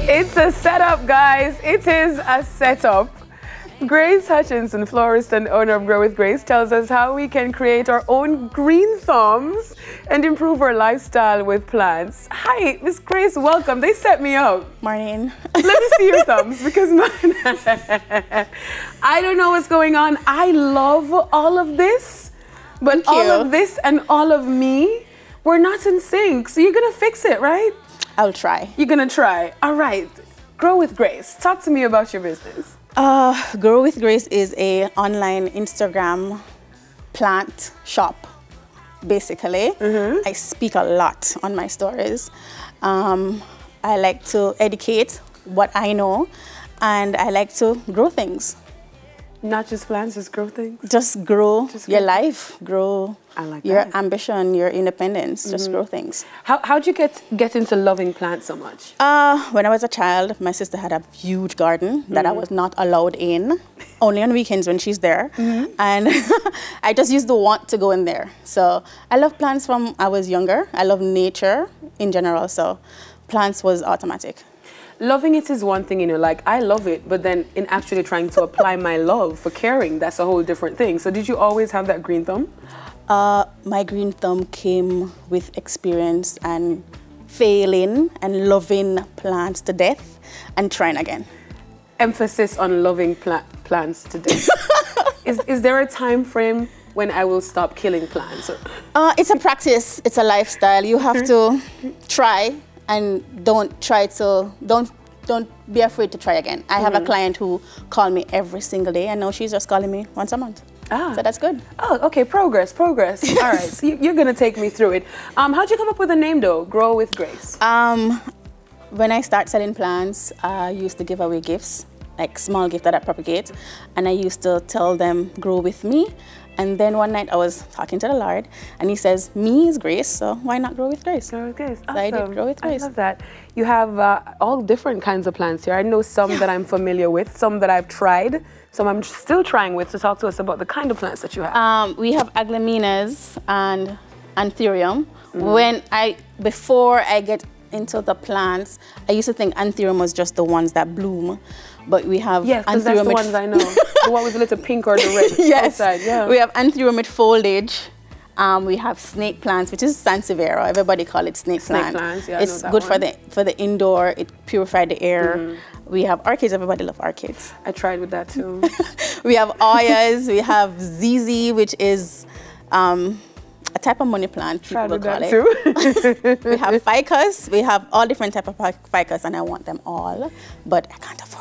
It's a setup, guys. It is a setup. Grace Hutchinson, florist and owner of Grow with Grace, tells us how we can create our own green thumbs and improve our lifestyle with plants. Hi, Miss Grace, welcome. They set me up. Morning. Let me see your thumbs because mine... I don't know what's going on. I love all of this, but all of this and all of me, we're not in sync. So you're going to fix it, right? I'll try. You're going to try. All right. Grow with Grace. Talk to me about your business. Grow with Grace is a online Instagram plant shop, basically. I speak a lot on my stories. I like to educate what I know, and I like to grow things. Not just plants, just grow things? Just grow your life, grow your ambition, your independence, just grow things. How'd you get into loving plants so much? When I was a child, my sister had a huge garden that I was not allowed in, only on weekends when she's there. And I just used to want to go in there. So I love plants from I was younger. I love nature in general, so plants was automatic. Loving it is one thing, you know, like I love it, but then in actually trying to apply my love for caring, that's a whole different thing. So did you always have that green thumb? My green thumb came with experience and failing and loving plants to death and trying again. Emphasis on loving plants to death. Is there a time frame when I will stop killing plants? It's a practice, it's a lifestyle. You have to try. And don't be afraid to try again. I have a client who called me every single day, and now she's just calling me once a month. So that's good. Oh, okay, progress. All right, so you're gonna take me through it. How'd you come up with the name though, Grow with Grace? When I start selling plants, I used to give away gifts, like small gifts that I propagate, and I used to tell them, grow with me. And then one night I was talking to the Lord, and he says, me is Grace, so why not grow with Grace? Grow with Grace. Awesome. So I did Grow with Grace. I love that. You have all different kinds of plants here. I know some that I'm familiar with, some that I've tried, some I'm still trying with. So talk to us about the kind of plants that you have. We have aglaminas and anthurium. Before I get into the plants, I used to think anthurium was just the ones that bloom. But we have because that's the ones I know. The one with the little pink or the red outside. Yeah. We have anthurium with foliage. We have snake plants, which is sansevieria. Everybody call it snake plant. Plants, yeah, it's good for the indoor. It purified the air. We have orchids. Everybody loves orchids. I tried with that too. We have oyas. We have zizi, which is a type of money plant, people call it. We have ficus. We have all different types of ficus, and I want them all, but I can't afford